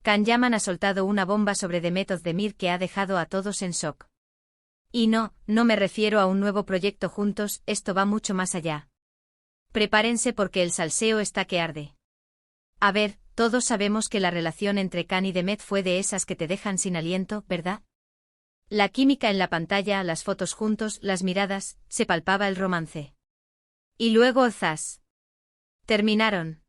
Can Yaman ha soltado una bomba sobre Demet Özdemir que ha dejado a todos en shock. Y no me refiero a un nuevo proyecto juntos, esto va mucho más allá. Prepárense porque el salseo está que arde. A ver, todos sabemos que la relación entre Can y Demet fue de esas que te dejan sin aliento, ¿verdad? La química en la pantalla, las fotos juntos, las miradas, se palpaba el romance. Y luego zas. Terminaron.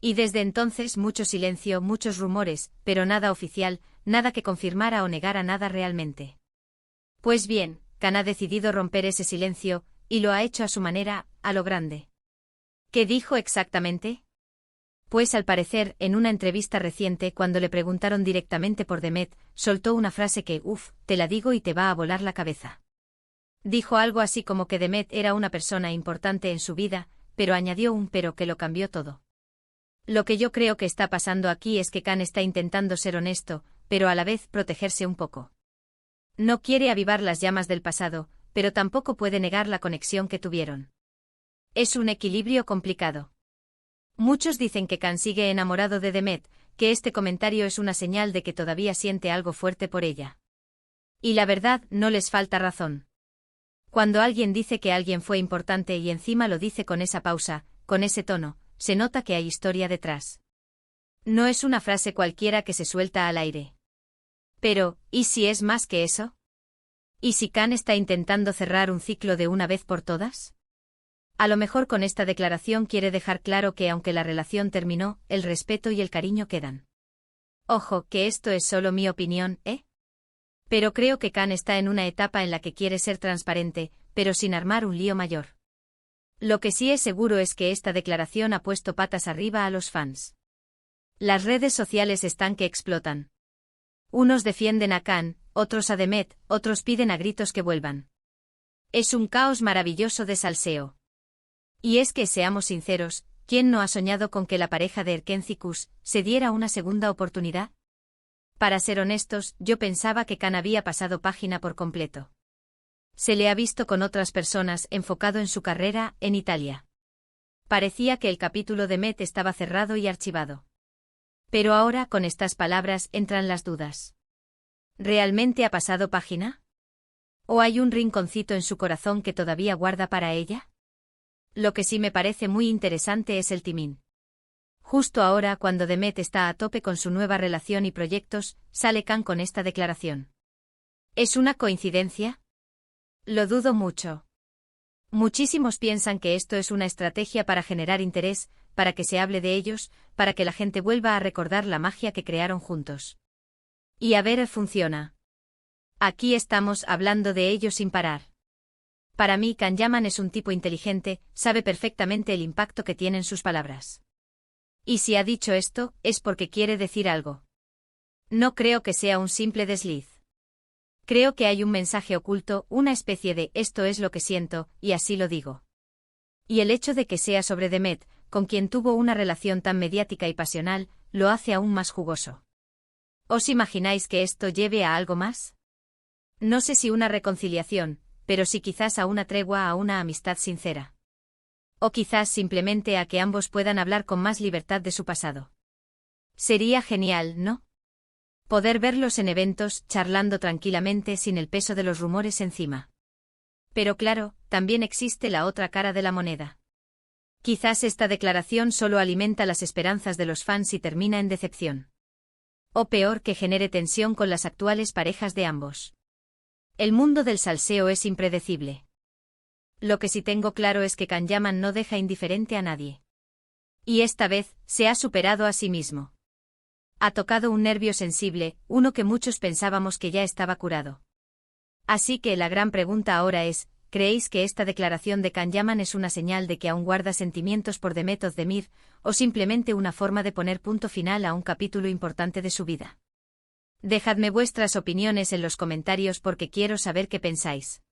Y desde entonces mucho silencio, muchos rumores, pero nada oficial, nada que confirmara o negara nada realmente. Pues bien, Can ha decidido romper ese silencio, y lo ha hecho a su manera, a lo grande. ¿Qué dijo exactamente? Pues al parecer, en una entrevista reciente cuando le preguntaron directamente por Demet, soltó una frase que, te la digo y te va a volar la cabeza. Dijo algo así como que Demet era una persona importante en su vida, pero añadió un pero que lo cambió todo. Lo que yo creo que está pasando aquí es que Can está intentando ser honesto, pero a la vez protegerse un poco. No quiere avivar las llamas del pasado, pero tampoco puede negar la conexión que tuvieron. Es un equilibrio complicado. Muchos dicen que Can sigue enamorado de Demet, que este comentario es una señal de que todavía siente algo fuerte por ella. Y la verdad, no les falta razón. Cuando alguien dice que alguien fue importante y encima lo dice con esa pausa, con ese tono, se nota que hay historia detrás. No es una frase cualquiera que se suelta al aire. Pero, ¿y si es más que eso? ¿Y si Can está intentando cerrar un ciclo de una vez por todas? A lo mejor con esta declaración quiere dejar claro que aunque la relación terminó, el respeto y el cariño quedan. Ojo, que esto es solo mi opinión, ¿eh? Pero creo que Can está en una etapa en la que quiere ser transparente, pero sin armar un lío mayor. Lo que sí es seguro es que esta declaración ha puesto patas arriba a los fans. Las redes sociales están que explotan. Unos defienden a Can, otros a Demet, otros piden a gritos que vuelvan. Es un caos maravilloso de salseo. Y es que, seamos sinceros, ¿quién no ha soñado con que la pareja de Erkenci se diera una segunda oportunidad? Para ser honestos, yo pensaba que Can había pasado página por completo. Se le ha visto con otras personas, enfocado en su carrera, en Italia. Parecía que el capítulo de Met estaba cerrado y archivado. Pero ahora, con estas palabras, entran las dudas. ¿Realmente ha pasado página? ¿O hay un rinconcito en su corazón que todavía guarda para ella? Lo que sí me parece muy interesante es el timing. Justo ahora, cuando Demet está a tope con su nueva relación y proyectos, sale Can con esta declaración. ¿Es una coincidencia? Lo dudo mucho. Muchísimos piensan que esto es una estrategia para generar interés, para que se hable de ellos, para que la gente vuelva a recordar la magia que crearon juntos. Y a ver, funciona. Aquí estamos hablando de ellos sin parar. Para mí, Can Yaman es un tipo inteligente, sabe perfectamente el impacto que tienen sus palabras. Y si ha dicho esto, es porque quiere decir algo. No creo que sea un simple desliz. Creo que hay un mensaje oculto, una especie de esto es lo que siento, y así lo digo. Y el hecho de que sea sobre Demet, con quien tuvo una relación tan mediática y pasional, lo hace aún más jugoso. ¿Os imagináis que esto lleve a algo más? No sé si una reconciliación, pero sí quizás a una tregua, a una amistad sincera. O quizás simplemente a que ambos puedan hablar con más libertad de su pasado. Sería genial, ¿no? Poder verlos en eventos, charlando tranquilamente sin el peso de los rumores encima. Pero claro, también existe la otra cara de la moneda. Quizás esta declaración solo alimenta las esperanzas de los fans y termina en decepción. O peor, que genere tensión con las actuales parejas de ambos. El mundo del salseo es impredecible. Lo que sí tengo claro es que Can Yaman no deja indiferente a nadie. Y esta vez, se ha superado a sí mismo. Ha tocado un nervio sensible, uno que muchos pensábamos que ya estaba curado. Así que la gran pregunta ahora es, ¿creéis que esta declaración de Can Yaman es una señal de que aún guarda sentimientos por Demet Özdemir, o simplemente una forma de poner punto final a un capítulo importante de su vida? Dejadme vuestras opiniones en los comentarios porque quiero saber qué pensáis.